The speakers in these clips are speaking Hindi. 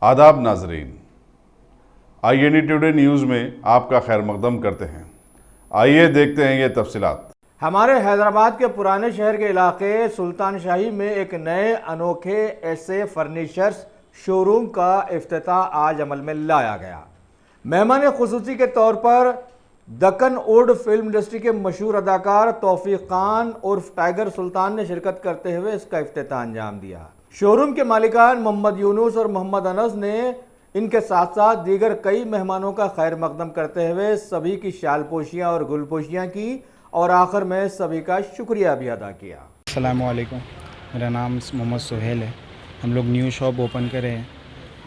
आदाब नाजरीन, INE टुडे न्यूज़ में आपका खैर मकदम करते हैं। आइए देखते हैं ये तफसीलात। हमारे हैदराबाद के पुराने शहर के इलाके सुल्तान शाही में एक नए अनोखे ऐसे फर्नीचर्स शोरूम का इफ्तिताह आज अमल में लाया गया। मेहमान खुसूसी के तौर पर दक्कन वुड फिल्म इंडस्ट्री के मशहूर अदाकार तौफीक खान उर्फ टाइगर सुल्तान ने शिरकत करते हुए इसका इफ्तिताह अंजाम दिया। शोरूम के मालिकान मोहम्मद यूनुस और मोहम्मद अनस ने इनके साथ साथ दीगर कई मेहमानों का खैर मकदम करते हुए सभी की शालपोशियाँ और गुलपोशियाँ की और आखिर में सभी का शुक्रिया भी अदा किया। अस्सलाम वालेकुम, मेरा नाम मोहम्मद सुहेल है। हम लोग न्यू शॉप ओपन करे हैं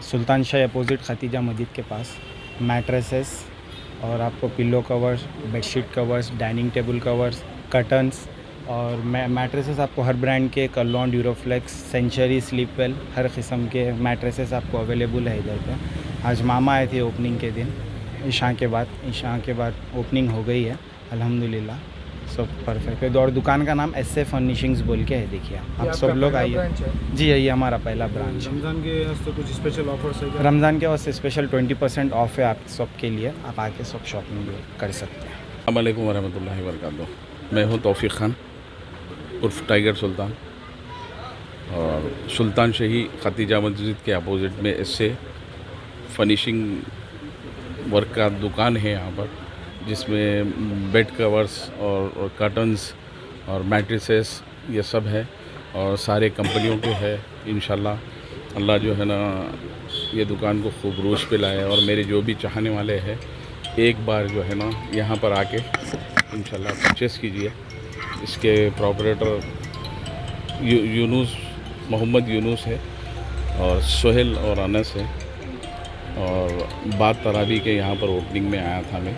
सुल्तान शाही अपोजिट खतीजा मस्जिद के पास। मैट्रेसेस और आपको pillow covers, bedsheet covers, dining table covers, curtains और मैट्रेसेस आपको हर ब्रांड के कलॉन, ड्यूरोफ्लेक्स, सेंचुरी, स्लीपवेल हर किस्म के मैट्रेसेस आपको अवेलेबल है इधर पे। आज मामा आए थे ओपनिंग के दिन, ईशा के बाद ओपनिंग हो गई है अल्हम्दुलिल्लाह, सब परफेक्ट है। और दुकान का नाम एसए फर्निशिंग्स बोल के है, देखिए आप सब लोग आइए। जी यही हमारा पहला ब्रांच है। रमज़ान के वास्ते कुछ स्पेशल ऑफर्स है? रमज़ान के वास्ते स्पेशल 20% ऑफ है आप सब के लिए, आप आके सब शॉपिंग कर सकते हैं। अस्सलाम वालेकुम वरहमतुल्लाहि वबरकातुहू। मैं हूँ तौफीक खान उर्फ टाइगर सुल्तान और सुल्तान शाही खतीजा मस्जिद के अपोजिट में इससे फर्निशिंग वर्क का दुकान है यहाँ पर, जिसमें बेड कवर्स और कर्टन्स और मैट्रेसेस ये सब है और सारे कंपनियों के है। इंशाल्लाह अल्लाह जो है ना ये दुकान को खूब रोश पे लाए और मेरे जो भी चाहने वाले हैं एक बार जो है ना यहाँ पर आके इंशाल्लाह परचेस कीजिए। इसके प्रॉपरेटर यूनुस, मोहम्मद यूनुस है और सोहेल और अनस है और बात तरावी के यहाँ पर ओपनिंग में आया था मैं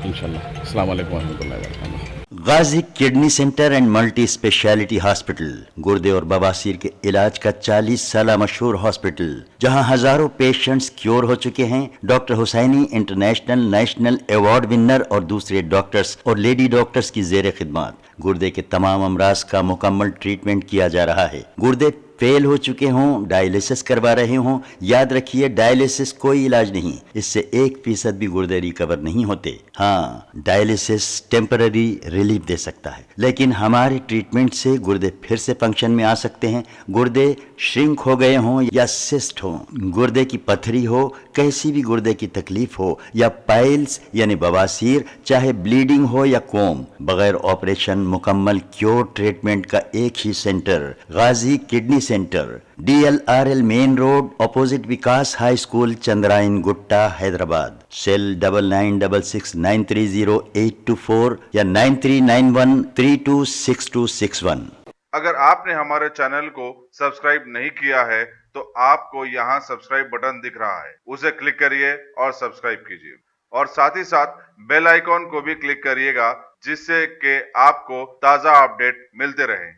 इंशाल्लाह। अस्सलाम वालेकुम वरहमतुल्लाहि वबरकातुहू। Ghazi kidney centre and multi speciality hospital, गुर्दे और बवासीर के इलाज का 40 साल मशहूर हॉस्पिटल, जहां हजारों पेशेंट्स क्योर हो चुके हैं। Doctor Husaini international national award winner और दूसरे डॉक्टर्स और लेडी डॉक्टर्स की जेर खिदमत गुर्दे के तमाम अमराज का मुकम्मल ट्रीटमेंट किया जा रहा है। गुर्दे फेल हो चुके हों, डायलिसिस करवा रहे हों, याद रखिए डायलिसिस कोई इलाज नहीं, इससे 1% भी गुर्दे रिकवर नहीं होते। हाँ, डायलिसिस टेम्पररी रिलीफ दे सकता है, लेकिन हमारे ट्रीटमेंट से गुर्दे फिर से फंक्शन में आ सकते हैं। गुर्दे श्रिंक हो गए हों या सिस्ट हो, गुर्दे की पथरी हो, कैसी भी गुर्दे की तकलीफ हो या पाइल्स यानी बवासीर, चाहे ब्लीडिंग हो या कोम, बगैर ऑपरेशन मुकम्मल क्योर ट्रीटमेंट का एक ही centre, Ghazi kidney centre, DLRL main road opposite Vikas high school, Chandrayan Gutta, Hyderabad. Cell 9966930824 या 9391326261। अगर आपने हमारे चैनल को सब्सक्राइब नहीं किया है तो आपको यहाँ सब्सक्राइब बटन दिख रहा है, उसे क्लिक करिए और सब्सक्राइब कीजिए और साथ ही साथ बेल आइकॉन को भी क्लिक करिएगा, जिससे कि आपको ताज़ा अपडेट मिलते रहें।